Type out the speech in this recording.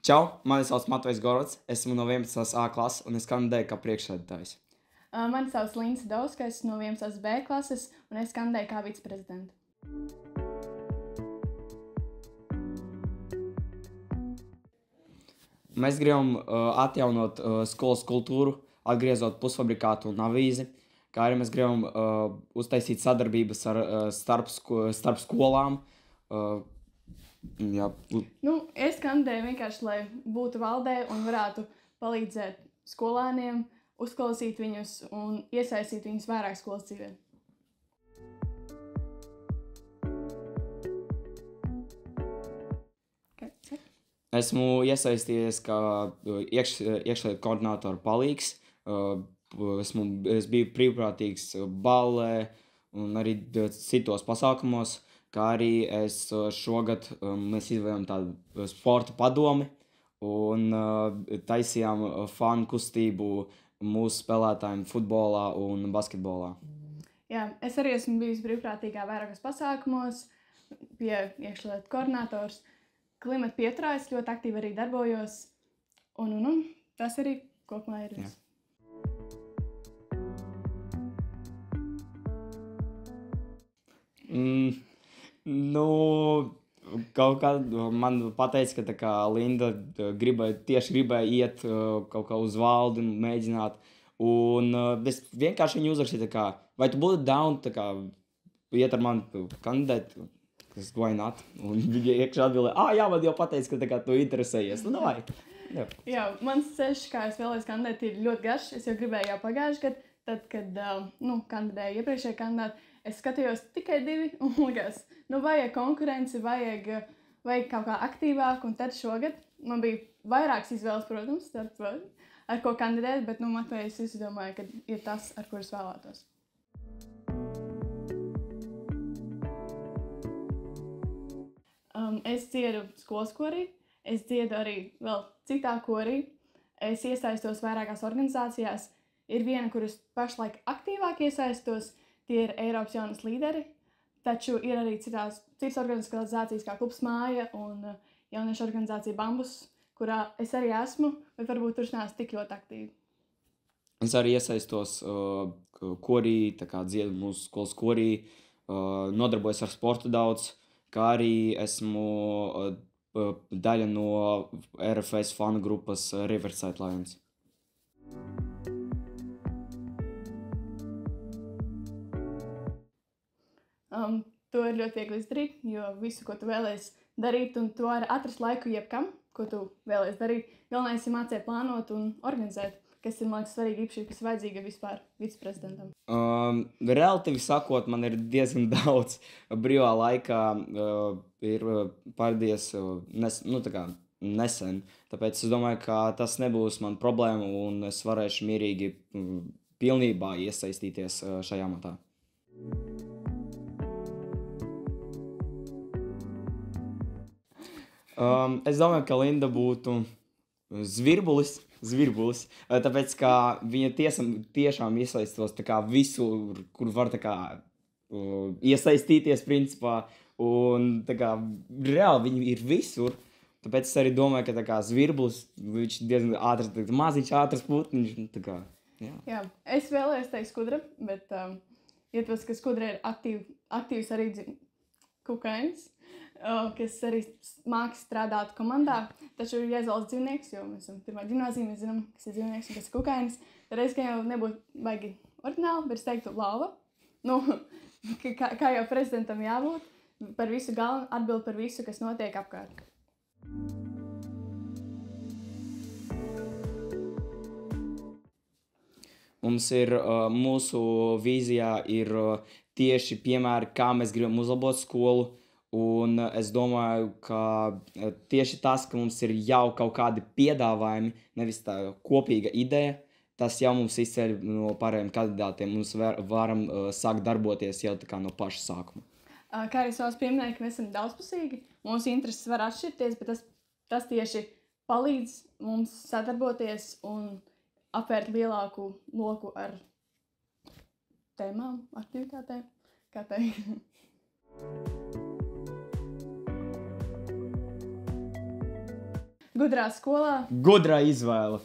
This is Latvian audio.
Čau, mani sauc Matvejs Gorots, esmu no 11. A klases un es kandidēju kā priekšsēdētājs. Mani sauc Linda Dauska, es no 11. B klases un es kandidēju kā viceprezidenta. Mēs gribam atjaunot skolas kultūru, atgriezot pusfabrikātu un avīzi, kā arī mēs gribam uztaisīt sadarbības starp skolām. Jā, Es kandidēju vienkārši, lai būtu valdē un varētu palīdzēt skolēniem, uzklausīt viņus un iesaistīt viņus vairāk skolas dzīvē. esmu iesaistījies kā iekšlietu koordinātora palīgs. Es biju brīvprātīgs ballē un arī citos pasākumos, kā arī šogad mēs izveidojām tādu sporta padomi un taisījām fanu kustību mūsu spēlētājiem futbolā un basketbolā. Jā, es arī esmu bijis brīvprātīgā vairākos pasākumos, pie iekšlietu koordinātors. Klimata pieturā es ļoti aktīvi arī darbojos, un tas arī kopumā ir viss. Kaut kā man pateica, ka Linda tieši gribēja iet kaut kā uz valdi un mēģināt. Un es vienkārši viņu uzrakstīju, vai tu būtu down, iet ar mani kandidēt? Why not? Un viņa iekšā atbildēja, jā, man jau pateica, ka tu interesējies. Nu, davai. Jā, mans ceļš, kā es vēlējos kandidēt, ir ļoti garš. Es jau gribēju jau pagājušajā gadā, tad, kad kandidēju iepriekšējā kandidātā, es skatījos tikai 2 un likās, vajag konkurenci, vajag kaut kā aktīvāk. Un tad šogad man bija vairākas izvēles, protams, ar ko kandidēt, bet Matvejs izdomāja, ka ir tas, ar kur es vēlētos. Es dziedu skolas korī, es dziedu arī vēl citā korī. Es iesaistos vairākās organizācijās. Ir viena, kuras pašlaik aktīvāk iesaistos, tie ir Eiropas jaunas līderi. Taču ir arī citas organizācijas kā Klubs Māja un jauniešu organizācija Bambus, kurā es arī esmu, bet varbūt tur neesmu tik ļoti aktīvi. Es arī iesaistos korī, dziedu mūsu skolas korī, nodarbojos ar sportu daudz. Kā arī esmu daļa no RFS fanu grupas Riverside Lions. To ir ļoti viegli izdarīt, jo visu, ko tu vēlēsies darīt, un tu vari atrast laiku jebkam, ko tu vēlēsies darīt. Galvenais ir mācīt plānot un organizēt, kas ir, man liekas, svarīgi īpaši, kas ir vajadzīga vispār viceprezidentam. Relatīvi sakot, man ir diezgan daudz brīvā laikā ir pavadījies nesen. Tāpēc es domāju, ka tas nebūs man problēma un es varēšu mierīgi pilnībā iesaistīties šajā amatā. Es domāju, ka Linda būtu zvirbulis, tāpēc, ka viņa tiešām iesaistos visur, kur var iesaistīties, principā, un reāli viņi ir visur. Tāpēc es arī domāju, ka zvirbulis, viņš diezgan ātrs, maziņš ātrs putniņš, Jā, es vēlējos teikt skudra, bet ietvars, ka skudra ir aktīvs arī kukainis, kas arī māks strādāt komandā, taču ir jāizvēlas dzīvnieks, jo mēs esam pirmā ģimnāzija, mēs zinām, kas ir dzīvnieks un kas ir kukainis. Reiz, ka jau nebūtu baigi ordināli, bet es teiktu lauva. Kā jau prezidentam jābūt, par visu galvenu atbild par visu, kas notiek apkārt. Mums ir, mūsu vīzijā ir tieši piemēri, kā mēs gribam uzlabot skolu. Un es domāju, ka tieši tas, ka mums ir jau kaut kādi piedāvājumi, nevis tā kopīga ideja, tas jau mums izceļ no pārējiem kandidātiem. Mums varam sākt darboties jau no paša sākuma. Kā arī savās pieminēja, ka mēs esam daudzpusīgi, mūsu intereses var atšķirties, bet tas tieši palīdz mums sadarboties un apvērt lielāku loku ar tēmām, aktivitātēm, kā teikt. Gudrā skolā. Gudrā izvēle.